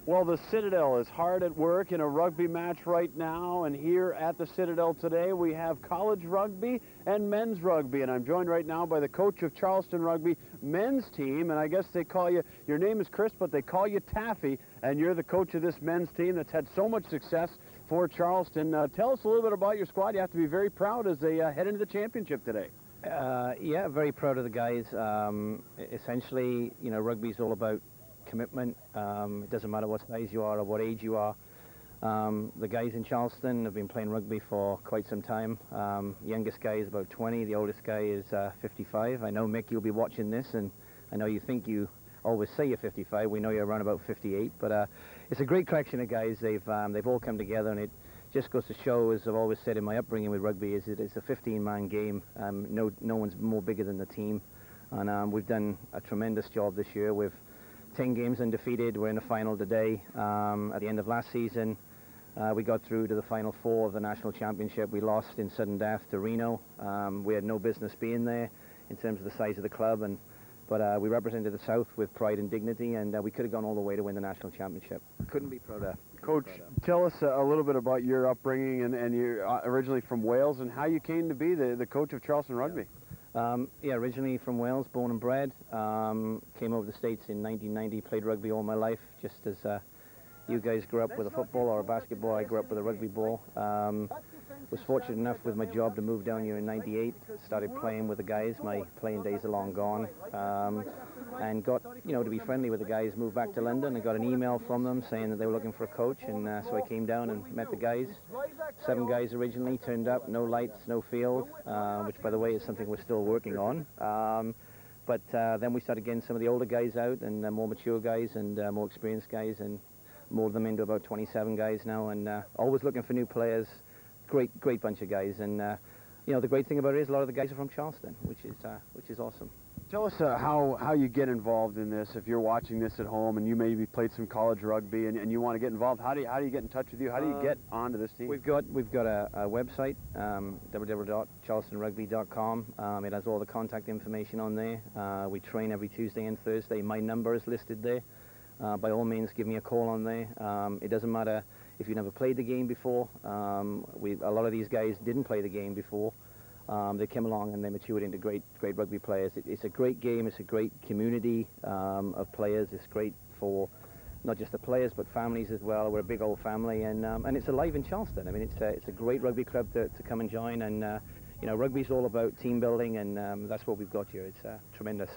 Well, the Citadel is hard at work in a rugby match right now, and here at the Citadel today we have college rugby and men's rugby, and I'm joined right now by the coach of Charleston Rugby men's team, and I guess they call you, your name is Chris, but they call you Taffy, and you're the coach of this men's team that's had so much success for Charleston. Tell us a little bit about your squad. You have to be very proud as they head into the championship today. Yeah, very proud of the guys. Essentially, you know, rugby's all about commitment. It doesn't matter what size you are or what age you are. The guys in Charleston have been playing rugby for quite some time. Youngest guy is about 20, the oldest guy is 55. I know, Mick, you'll be watching this, and I know you think you always say you're 55. We know you're around about 58, but it's a great collection of guys. They've all come together, and it just goes to show, as I've always said in my upbringing with rugby, is it's a 15-man game. No one's more bigger than the team, and we've done a tremendous job this year. We've 10 games undefeated. We're in the final today. At the end of last season, we got through to the final four of the national championship. We lost in sudden death to Reno. We had no business being there in terms of the size of the club, but we represented the South with pride and dignity, and we could have gone all the way to win the national championship. Couldn't be prouder. Coach, tell us a little bit about your upbringing, and you're originally from Wales, and how you came to be the coach of Charleston Rugby. Yeah, originally from Wales, born and bred. Came over to the States in 1990, played rugby all my life, just as you guys grew up with a football or a basketball. I grew up with a rugby ball. Was fortunate enough with my job to move down here in 98, started playing with the guys. My playing days are long gone, and got, you know, to be friendly with the guys. Moved back to London and got an email from them saying that they were looking for a coach, and so I came down and met the guys. 7 guys originally turned up, no lights, no field, which by the way is something we're still working on. But then we started getting some of the older guys out, and more mature guys and more experienced guys, and molded them into about 27 guys now, and always looking for new players. Great bunch of guys, and you know, the great thing about it is a lot of the guys are from Charleston, which is awesome. Tell us how you get involved in this. If you're watching this at home and you maybe played some college rugby and you want to get involved, how do you get in touch with you? How do you get onto this team? We've got a website, www.charlestonrugby.com. It has all the contact information on there. We train every Tuesday and Thursday. My number is listed there. By all means, give me a call on there. It doesn't matter if you never played the game before. A lot of these guys didn't play the game before. They came along and they matured into great rugby players. It's a great game. It's a great community of players. It's great for not just the players but families as well. We're a big old family, and it's alive in Charleston. I mean, it's a great rugby club to come and join, and you know, rugby's all about team building, and that's what we've got here. It's tremendous.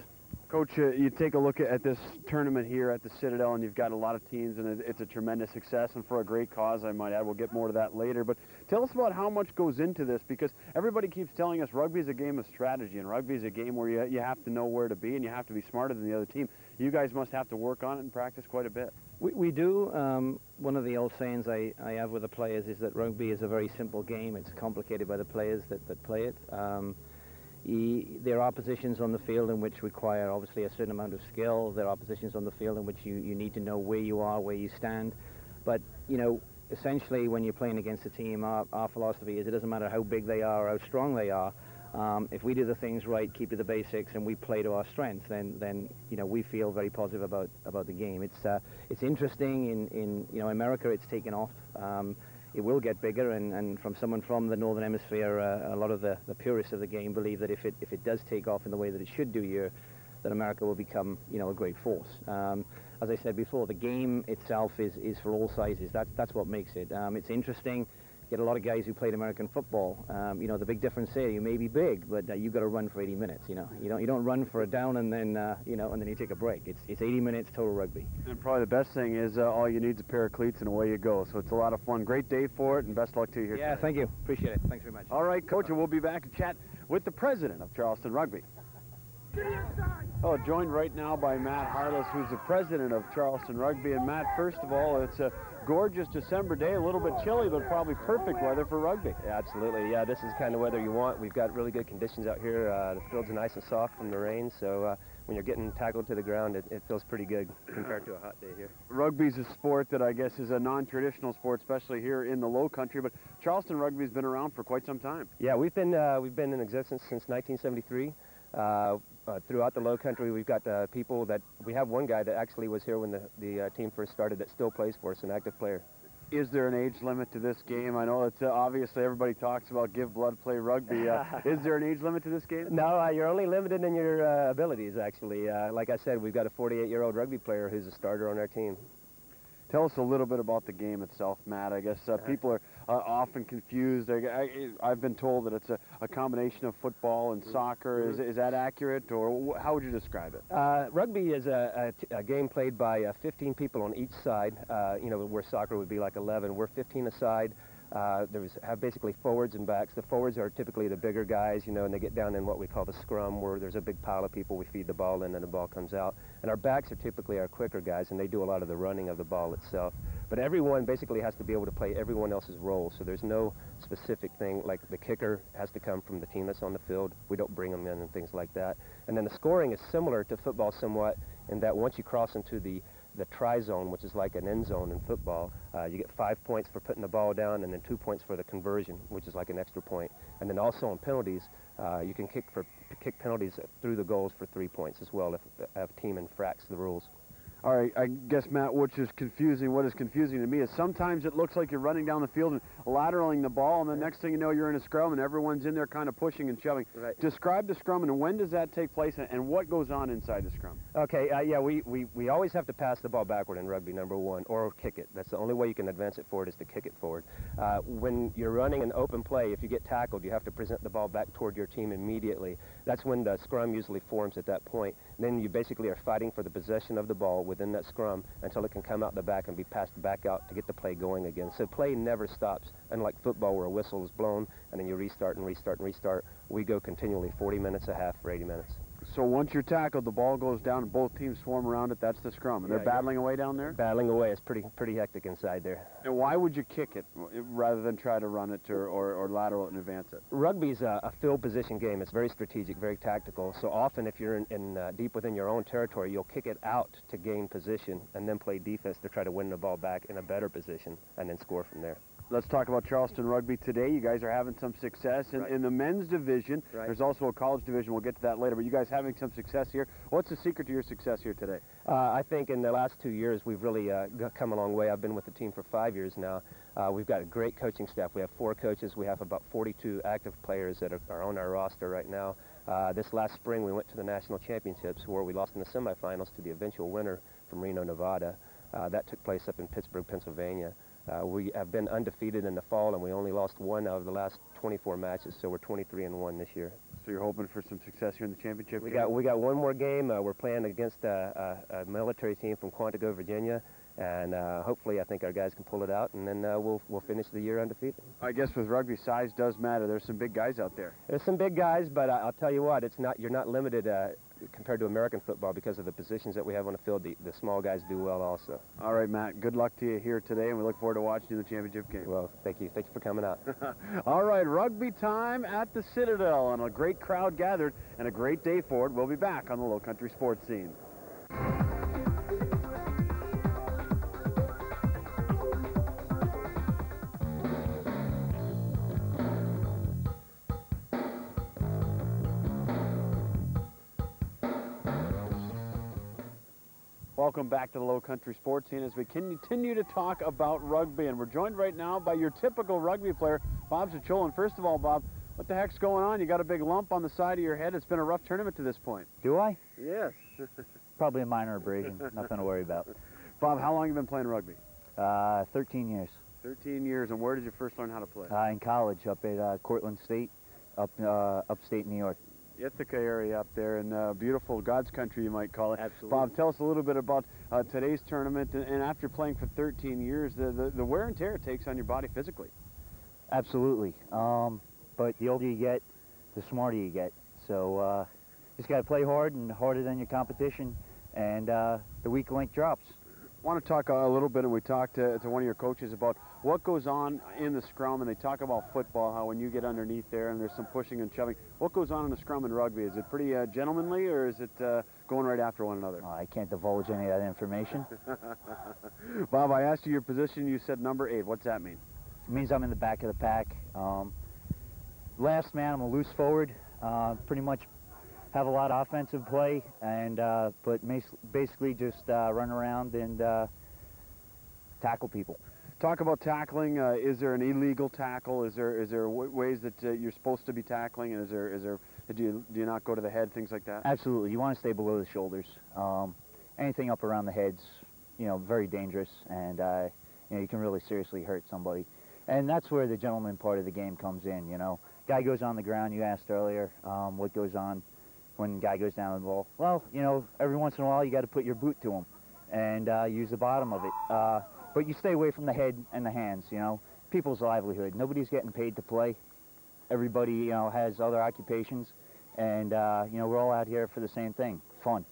Coach, you take a look at this tournament here at the Citadel, and you've got a lot of teams, and it's a tremendous success, and for a great cause, I might add. We'll get more to that later, but tell us about how much goes into this, because everybody keeps telling us rugby is a game of strategy, and rugby is a game where you have to know where to be, and you have to be smarter than the other team. You guys must have to work on it and practice quite a bit. We do. One of the old sayings I have with the players is that rugby is a very simple game. It's complicated by the players that play it. There are positions on the field in which require obviously a certain amount of skill. There are positions on the field in which you need to know where you are, where you stand. But, you know, essentially when you're playing against a team, our philosophy is it doesn't matter how big they are or how strong they are. If we do the things right, keep to the basics, and we play to our strengths, then you know, we feel very positive about the game. It's interesting in you know, America. It's taken off. It will get bigger, and from someone from the Northern Hemisphere, a lot of the purists of the game believe that if it does take off in the way that it should do here, that America will become, you know, a great force. As I said before, the game itself is for all sizes. That's what makes it. It's interesting. Get a lot of guys who played American football. You know, the big difference there, you may be big, but you've got to run for 80 minutes. You know, you don't run for a down and then you know, and then you take a break. It's 80 minutes total rugby. And probably the best thing is all you need is a pair of cleats and away you go. So it's a lot of fun. Great day for it, and best luck to you here. Yeah, today. Thank you. Appreciate it. Thanks very much. All right, Coach, and we'll be back to chat with the president of Charleston Rugby. Oh, joined right now by Matt Harless, who's the president of Charleston Rugby. And Matt, first of all, it's a gorgeous December day, a little bit chilly, but probably perfect weather for rugby. Yeah, absolutely. Yeah, this is the kind of weather you want. We've got really good conditions out here. The fields are nice and soft from the rain, so when you're getting tackled to the ground, it feels pretty good compared to a hot day here. Rugby's a sport that I guess is a non-traditional sport, especially here in the Low Country, but Charleston Rugby's been around for quite some time. Yeah, we've been in existence since 1973. throughout the low country, we've got people that, we have one guy that actually was here when the team first started that still plays for us, an active player. Is there an age limit to this game? I know it's obviously everybody talks about give blood, play rugby. Is there an age limit to this game? No, you're only limited in your abilities, actually. Like I said, we've got a 48-year-old rugby player who's a starter on our team. Tell us a little bit about the game itself, Matt. I guess people are often confused. I've been told that it's a combination of football and soccer. Is that accurate, or how would you describe it? Rugby is a game played by 15 people on each side, you know, where soccer would be like 11. We're 15 aside. Have basically forwards and backs. The forwards are typically the bigger guys, you know, and they get down in what we call the scrum, where there's a big pile of people. We feed the ball in and the ball comes out. And our backs are typically our quicker guys, and they do a lot of the running of the ball itself. But everyone basically has to be able to play everyone else's role, so there's no specific thing. Like the kicker has to come from the team that's on the field. We don't bring them in and things like that. And then the scoring is similar to football somewhat, in that once you cross into the try zone, which is like an end zone in football, you get 5 points for putting the ball down, and then 2 points for the conversion, which is like an extra point. And then also on penalties, you can kick penalties through the goals for 3 points as well if a team infracts the rules. All right, I guess, Matt, what is confusing to me is sometimes it looks like you're running down the field and lateraling the ball, and the next thing you know, you're in a scrum and everyone's in there kind of pushing and shoving. Right. Describe the scrum, and when does that take place, and what goes on inside the scrum? Okay, yeah, we always have to pass the ball backward in rugby, number one, or kick it. That's the only way you can advance it forward, is to kick it forward. When you're running an open play, if you get tackled, you have to present the ball back toward your team immediately. That's when the scrum usually forms at that point. And then you basically are fighting for the possession of the ball within that scrum until it can come out the back and be passed back out to get the play going again. So play never stops. Unlike football, where a whistle is blown and then you restart and restart and restart, we go continually 40 minutes a half for 80 minutes. So once you're tackled, the ball goes down and both teams swarm around it. That's the scrum, and they're battling away down there? Battling away. It's pretty hectic inside there. And why would you kick it rather than try to run it or lateral it and advance it? Rugby's a field position game. It's very strategic, very tactical. So often if you're in deep within your own territory, you'll kick it out to gain position and then play defense to try to win the ball back in a better position and then score from there. Let's talk about Charleston Rugby today. You guys are having some success in the men's division. Right. There's also a college division. We'll get to that later, but you guys having some success here. What's the secret to your success here today? I think in the last 2 years, we've really come a long way. I've been with the team for 5 years now. We've got a great coaching staff. We have 4 coaches. We have about 42 active players that are on our roster right now. This last spring, we went to the national championships, where we lost in the semifinals to the eventual winner from Reno, Nevada. That took place up in Pittsburgh, Pennsylvania. We have been undefeated in the fall, and we only lost 1 out of the last 24 matches, so we're 23-1 this year. So you're hoping for some success here in the championship We game? got one more game. We're playing against a military team from Quantico, Virginia, and hopefully I think our guys can pull it out, and then we'll finish the year undefeated. I guess with rugby, size does matter. There's some big guys out there. There's some big guys, but I'll tell you what, you're not limited compared to American football because of the positions that we have on the field. The small guys do well also. All right, Matt, good luck to you here today, and we look forward to watching you in the championship game. Well, thank you. Thank you for coming out. All right, rugby time at the Citadel, and a great crowd gathered, and a great day for it. We'll be back on the Low Country Sports Scene. Welcome back to the Low Country Sports Scene as we continue to talk about rugby, and we're joined right now by your typical rugby player, Bob Cichola. First of all, Bob, what the heck's going on? You got a big lump on the side of your head. It's been a rough tournament to this point. Do I? Yes. Probably a minor abrasion. Nothing to worry about. Bob, how long have you been playing rugby? 13 years. 13 years, and where did you first learn how to play? In college, up at Cortland State, upstate New York. Ithaca area up there in beautiful God's country, you might call it. Absolutely. Bob, tell us a little bit about today's tournament, and after playing for 13 years, the wear and tear it takes on your body physically. Absolutely. But the older you get, the smarter you get. So just got to play hard and harder than your competition, and the weak link drops. I want to talk a little bit, and we talked to one of your coaches about what goes on in the scrum, and they talk about football, how when you get underneath there and there's some pushing and shoving, what goes on in the scrum in rugby? Is it pretty gentlemanly, or is it going right after one another? I can't divulge any of that information. Bob, I asked you your position. You said number 8. What's that mean? It means I'm in the back of the pack. Last man, I'm a loose forward. Pretty much have a lot of offensive play, and but basically just run around and tackle people. Talk about tackling. Is there an illegal tackle? Is there ways that you're supposed to be tackling? And is there do you not go to the head? Things like that. Absolutely, you want to stay below the shoulders. Anything up around the head's, very dangerous, and you can really seriously hurt somebody. And that's where the gentleman part of the game comes in. Guy goes on the ground. You asked earlier what goes on when guy goes down the ball. Well, every once in a while you got to put your boot to him and use the bottom of it. But you stay away from the head and the hands, People's livelihood. Nobody's getting paid to play. Everybody, has other occupations. And, we're all out here for the same thing, fun.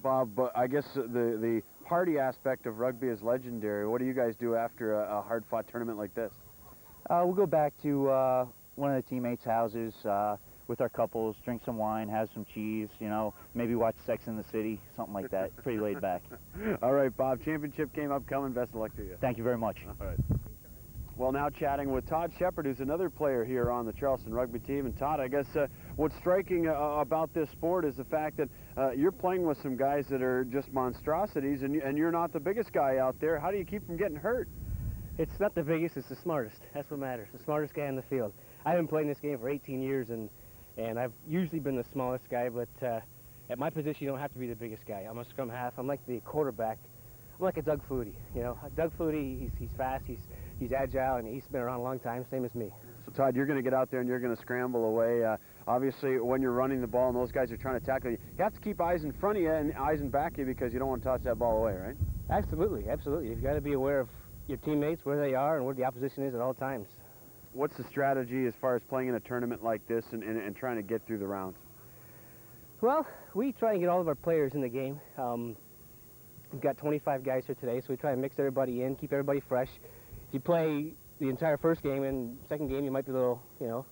Bob, but I guess the party aspect of rugby is legendary. What do you guys do after a hard-fought tournament like this? We'll go back to one of the teammates' houses with our couples, drink some wine, have some cheese, maybe watch Sex in the City, something like that. Pretty laid back. All right, Bob, championship game upcoming. Best of luck to you. Thank you very much. All right. Well, now chatting with Todd Shepard, who's another player here on the Charleston rugby team. And Todd, I guess what's striking about this sport is the fact that you're playing with some guys that are just monstrosities, and you're not the biggest guy out there. How do you keep from getting hurt? It's not the biggest, it's the smartest. That's what matters, the smartest guy in the field. I've been playing this game for 18 years, and I've usually been the smallest guy, but at my position, you don't have to be the biggest guy. I'm a scrum half. I'm like the quarterback. I'm like a Doug Flutie, Doug Flutie, he's fast, he's agile, and he's been around a long time, same as me. So, Todd, you're going to get out there and you're going to scramble away. Obviously, when you're running the ball and those guys are trying to tackle you, you have to keep eyes in front of you and eyes in back of you because you don't want to toss that ball away, right? Absolutely, absolutely. You've got to be aware of your teammates, where they are, and where the opposition is at all times. What's the strategy as far as playing in a tournament like this and trying to get through the rounds? Well, we try and get all of our players in the game. We've got 25 guys here today, so we try and mix everybody in, keep everybody fresh. If you play the entire first game and second game, you might be a little, a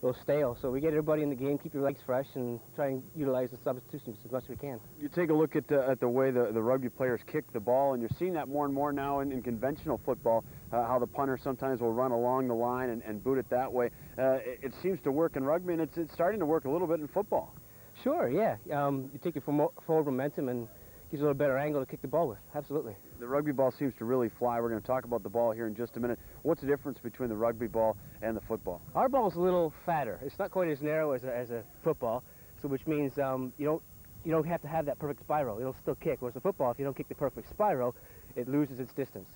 little stale. So we get everybody in the game, keep your legs fresh, and try and utilize the substitutions as much as we can. You take a look at the way the rugby players kick the ball, and you're seeing that more and more now in conventional football, how the punter sometimes will run along the line and boot it that way. It seems to work in rugby, and it's starting to work a little bit in football. Sure, yeah. You take your forward momentum and gives a little better angle to kick the ball with. Absolutely. The rugby ball seems to really fly. We're going to talk about the ball here in just a minute. What's the difference between the rugby ball and the football? Our ball is a little fatter. It's not quite as narrow as a football, so which means you don't have to have that perfect spiral. It'll still kick. Whereas the football, if you don't kick the perfect spiral, it loses its distance.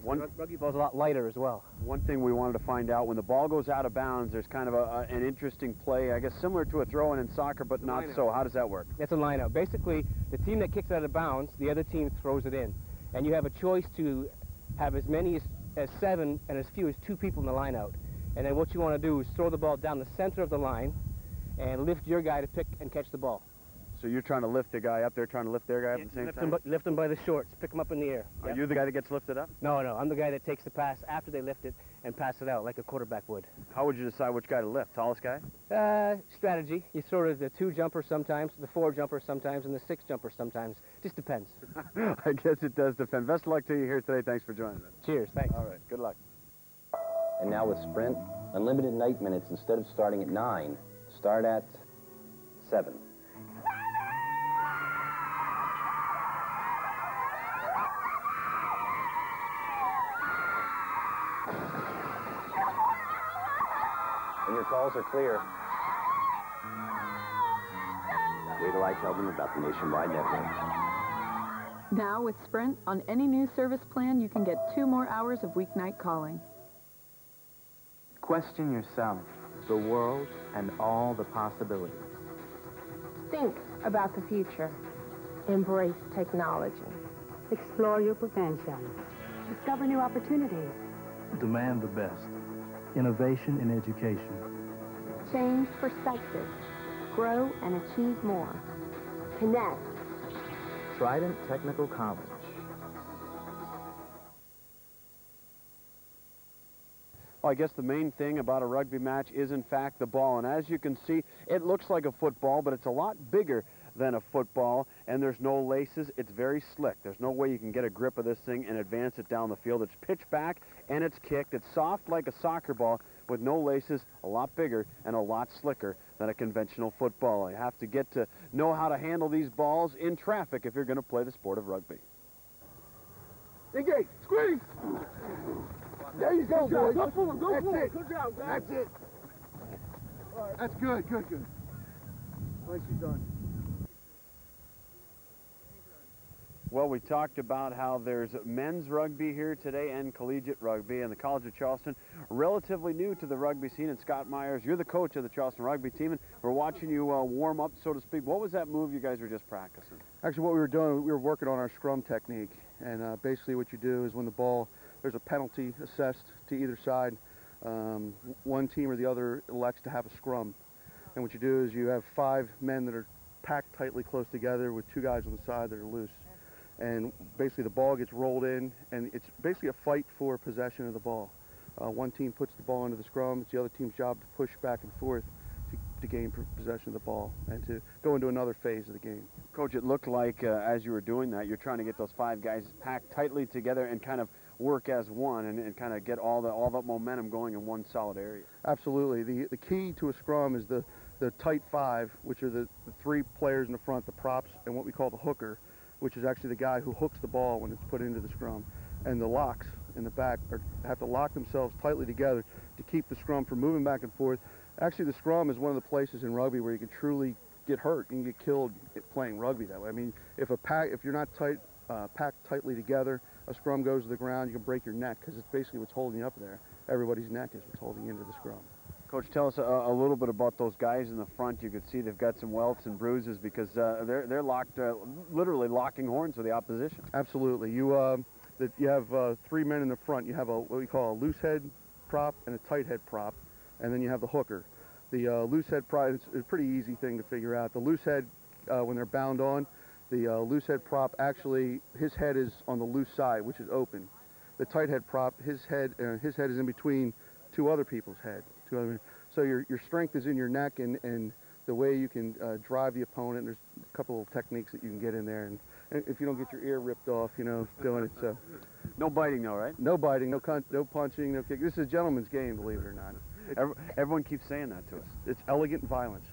Rugby ball's a lot lighter as well. One thing we wanted to find out, when the ball goes out of bounds, there's kind of an interesting play, I guess similar to a throw-in in soccer, but not so. How does that work? That's a line-out. Basically, the team that kicks it out of bounds, the other team throws it in. And you have a choice to have as many as 7 and as few as 2 people in the line-out. And then what you want to do is throw the ball down the center of the line and lift your guy to pick and catch the ball. So you're trying to lift the guy up, they're trying to lift their guy up at the same time? Lift them by the shorts, pick them up in the air. Are you the guy that gets lifted up? No, I'm the guy that takes the pass after they lift it and pass it out like a quarterback would. How would you decide which guy to lift? Tallest guy? Strategy. You sort of the 2 jumper sometimes, the 4 jumper sometimes, and the 6 jumper sometimes. Just depends. I guess it does depend. Best of luck to you here today. Thanks for joining us. Cheers. Thanks. All right. Good luck. And now with Sprint, unlimited night minutes instead of starting at 9, start at 7. When your calls are clear, wait till I tell them about the nationwide network. Now with Sprint, on any new service plan, you can get 2 more hours of weeknight calling. Question yourself, the world, and all the possibilities. Think about the future. Embrace technology. Explore your potential. Discover new opportunities. Demand the best. Innovation in education. Change perspective. Grow and achieve more. Connect. Trident Technical College. Well, I guess the main thing about a rugby match is, in fact, the ball. And as you can see, it looks like a football, but it's a lot bigger than a football, and there's no laces. It's very slick. There's no way you can get a grip of this thing and advance it down the field. It's pitched back and it's kicked. It's soft like a soccer ball with no laces, a lot bigger and a lot slicker than a conventional football. You have to get to know how to handle these balls in traffic if you're going to play the sport of rugby. Engage, squeeze. There you go, boys. Go for him, go for him. Good job, guys. That's it. That's good, good, good. Nicely done. Well, we talked about how there's men's rugby here today and collegiate rugby, and the College of Charleston, relatively new to the rugby scene. And Scott Myers, you're the coach of the Charleston rugby team, and we're watching you warm up, so to speak. What was that move you guys were just practicing? Actually, what we were doing, we were working on our scrum technique, and basically what you do is when the ball, there's a penalty assessed to either side. One team or the other elects to have a scrum, and what you do is you have 5 men that are packed tightly close together with 2 guys on the side that are loose. And basically the ball gets rolled in, and it's basically a fight for possession of the ball. One team puts the ball into the scrum. It's the other team's job to push back and forth to gain possession of the ball and to go into another phase of the game. Coach, it looked like as you were doing that, you're trying to get those 5 guys packed tightly together and kind of work as one and kind of get all the momentum going in one solid area. Absolutely. The key to a scrum is the tight 5, which are the 3 players in the front, the props, and what we call the hooker, which is actually the guy who hooks the ball when it's put into the scrum. And the locks in the back have to lock themselves tightly together to keep the scrum from moving back and forth. Actually, the scrum is one of the places in rugby where you can truly get hurt. You can get killed playing rugby that way. I mean, if you're not packed tightly together, a scrum goes to the ground, you can break your neck because it's basically what's holding you up there. Everybody's neck is what's holding you into the scrum. Coach, tell us a little bit about those guys in the front. You could see they've got some welts and bruises because they're locked, literally locking horns with the opposition. Absolutely. You have 3 men in the front. You have what we call a loose head prop and a tight head prop, and then you have the hooker. The loose head prop is a pretty easy thing to figure out. The loose head, when they're bound on, the loose head prop actually, his head is on the loose side, which is open. The tight head prop, his head is in between 2 other people's head. So your strength is in your neck and the way you can drive the opponent. There's a couple of techniques that you can get in there, and if you don't get your ear ripped off, doing it. So. No biting though, right? No biting, no punching, no kick. This is a gentleman's game, believe it or not. Everyone keeps saying that to us. It's elegant violence.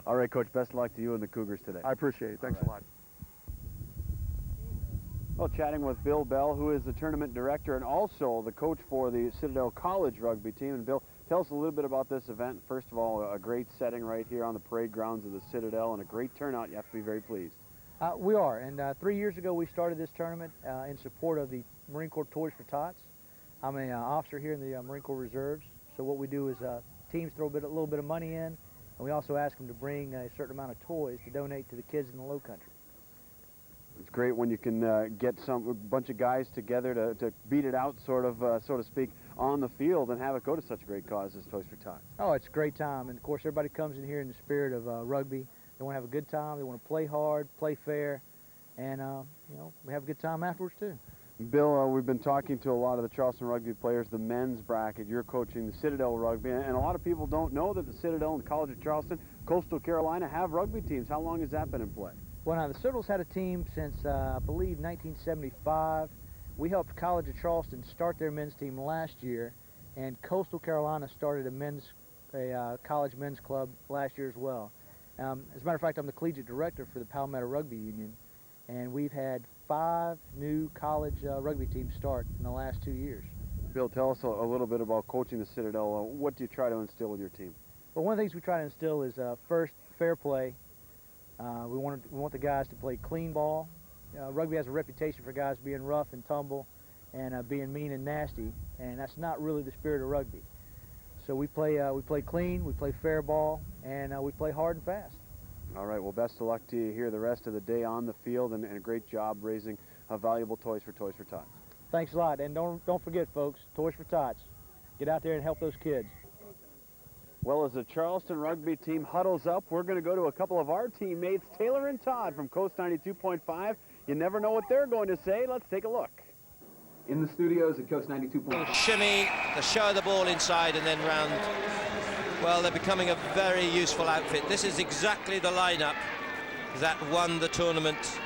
All right, Coach, best of luck to you and the Cougars today. I appreciate it. Thanks a lot. Well, chatting with Bill Bell, who is the tournament director and also the coach for the Citadel College rugby team. And Bill, tell us a little bit about this event. First of all, a great setting right here on the parade grounds of the Citadel and a great turnout. You have to be very pleased. We are, and 3 years ago we started this tournament in support of the Marine Corps Toys for Tots. I'm an officer here in the Marine Corps Reserves, so what we do is teams throw a little bit of money in, and we also ask them to bring a certain amount of toys to donate to the kids in the Low Country. It's great when you can get a bunch of guys together to beat it out, sort of, so to speak, on the field and have it go to such a great cause as Toys for Tots. Oh, it's a great time, and of course everybody comes in here in the spirit of rugby. They want to have a good time. They want to play hard, play fair, and we have a good time afterwards too. Bill, we've been talking to a lot of the Charleston rugby players, the men's bracket. You're coaching the Citadel rugby, and a lot of people don't know that the Citadel and the College of Charleston, Coastal Carolina have rugby teams. How long has that been in play? Well, now the Citadel's had a team since, I believe, 1975. We helped College of Charleston start their men's team last year, and Coastal Carolina started a college men's club last year as well. As a matter of fact, I'm the collegiate director for the Palmetto Rugby Union, and we've had 5 new college rugby teams start in the last 2 years. Bill, tell us a little bit about coaching the Citadel. What do you try to instill with your team? Well, one of the things we try to instill is first, fair play. We want the guys to play clean ball. Rugby has a reputation for guys being rough and tumble and being mean and nasty, and that's not really the spirit of rugby. So we play clean, we play fair ball, and we play hard and fast. All right, well, best of luck to you here the rest of the day on the field, and a great job raising valuable toys for Tots. Thanks a lot, and don't forget, folks, Toys for Tots. Get out there and help those kids. Well, as the Charleston rugby team huddles up, we're going to go to a couple of our teammates, Taylor and Todd from Coast 92.5. You never know what they're going to say. Let's take a look. In the studios at Coast 92.5. Shimmy, the show of the ball inside and then round. Well, they're becoming a very useful outfit. This is exactly the lineup that won the tournament